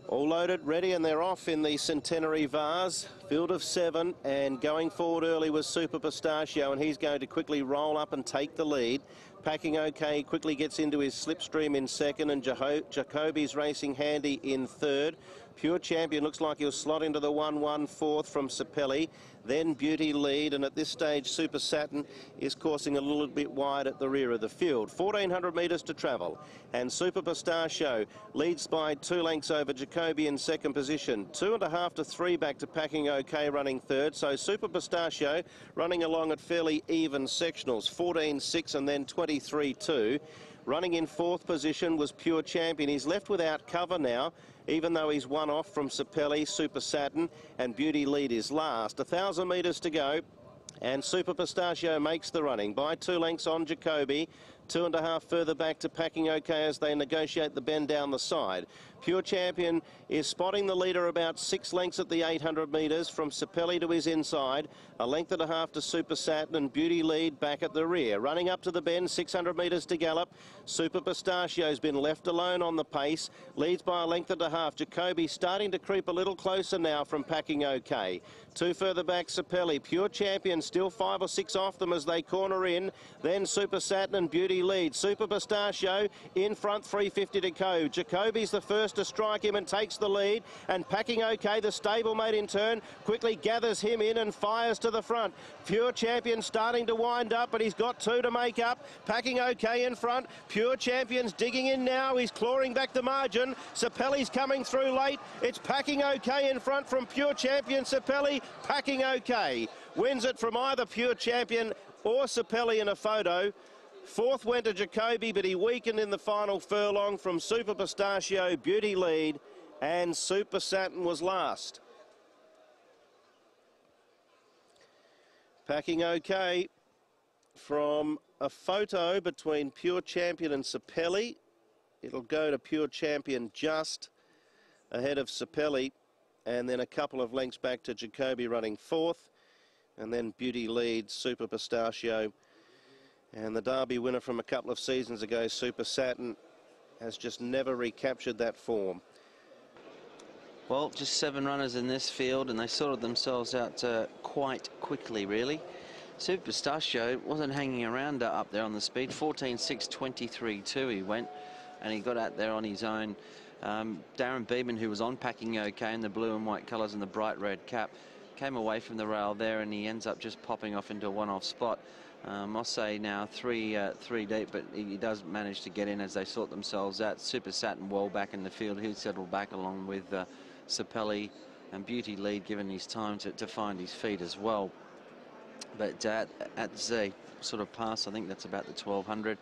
All loaded, ready, and they're off in the Centenary Vase. Field of 7, and going forward early was Super Pistachio, and he's going to quickly roll up and take the lead. Packing OK quickly gets into his slipstream in second, and Jacoby's racing handy in third. Pure Champion looks like he'll slot into the 1-1 fourth from Sapelli. Then Beauty lead, and at this stage Super Saturn is coursing a little bit wide at the rear of the field. 1,400 metres to travel, and Super Pistachio leads by 2 lengths over Jacoby in second position. 2.5 to 3 back to Packing OK running third. So Super Pistachio running along at fairly even sectionals, 14.6 and then 23.2. Running in fourth position was Pure Champion. He's left without cover now, even though he's one off from Sapelli, Super Saturn, and Beauty lead is last. 1,000 metres to go, and Super Pistachio makes the running by 2 lengths on Jacoby. 2.5 further back to Packing OK as they negotiate the bend down the side. Pure Champion is spotting the leader about 6 lengths at the 800 metres from Sapelli to his inside. 1.5 lengths to Super Saturn, and Beauty lead back at the rear. Running up to the bend, 600 metres to gallop. Super Pistachio's been left alone on the pace. Leads by 1.5 lengths. Jacoby starting to creep a little closer now from Packing OK. 2 further back, Sapelli. Pure Champion still 5 or 6 off them as they corner in. Then Super Saturn and Beauty lead. Super Pistachio in front, 3.50 to go. Jacoby's the first to strike him and takes the lead, and Packing OK, the stablemate in turn, quickly gathers him in and fires to the front. Pure Champion starting to wind up, but he's got 2 to make up. Packing OK in front. Pure Champion's digging in now. He's clawing back the margin. Sapelli's coming through late. It's Packing OK in front from Pure Champion. Sapelli, Packing OK wins it from either Pure Champion or Sapelli in a photo. Fourth went to Jacoby, but he weakened in the final furlong from Super Pistachio. Beauty lead, and Super Saturn was last. Packing OK from a photo between Pure Champion and Sapelli. It'll go to Pure Champion just ahead of Sapelli, and then a couple of lengths back to Jacoby running fourth, and then Beauty leads Super Pistachio. And the Derby winner from a couple of seasons ago, Super Saturn, has just never recaptured that form. Well, just 7 runners in this field, and they sorted themselves out quite quickly, really. Super Pistachio wasn't hanging around up there on the speed. 14.6, 23.2 he went, and he got out there on his own. Darren Beeman, who was on Packing OK in the blue and white colours and the bright red cap, came away from the rail there, and he ends up just popping off into a one-off spot. I'll say now three deep, but he does manage to get in as they sort themselves out. Super Saturn well back in the field. He'll settle back along with Sapelli, and Beauty lead, given his time to find his feet as well. But at the sort of pass, I think that's about the 1,200,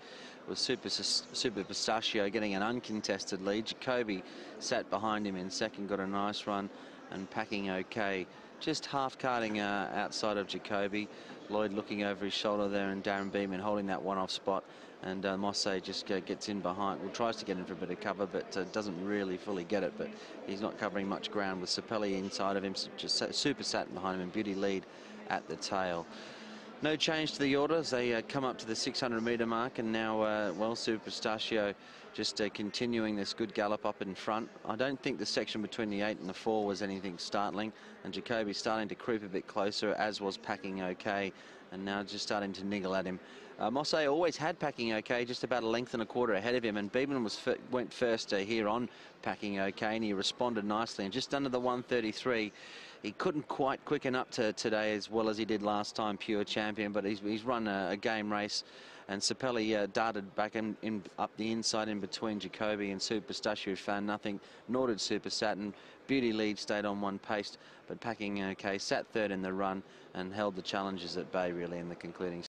was Super Pistachio getting an uncontested lead. Jacoby sat behind him in second, got a nice run, and Packing OK just half-carting outside of Jacoby. Lloyd looking over his shoulder there, and Darren Beeman holding that one-off spot. And Mosse just gets in behind. Well, tries to get in for a bit of cover, but doesn't really fully get it. But he's not covering much ground with Sapelli inside of him. Just Super Saturn behind him, and Beauty lead at the tail. No change to the orders. They come up to the 600-metre mark, and now, well, Super Pistachio just continuing this good gallop up in front. I don't think the section between the 8 and the 4 was anything startling, and Jacoby starting to creep a bit closer, as was Packing OK, and now just starting to niggle at him. Mosse always had Packing OK just about 1.25 lengths ahead of him, and Beeman went first here on Packing OK, and he responded nicely, and just under the 133. He couldn't quite quicken up to today as well as he did last time, Pure Champion, but he's run a game race, and Sapelli darted back up the inside in between Jacoby and Super Pistachio, found nothing, nor did Super Saturn. Beauty lead stayed on one pace, but Packing OK sat third in the run and held the challenges at bay, really, in the concluding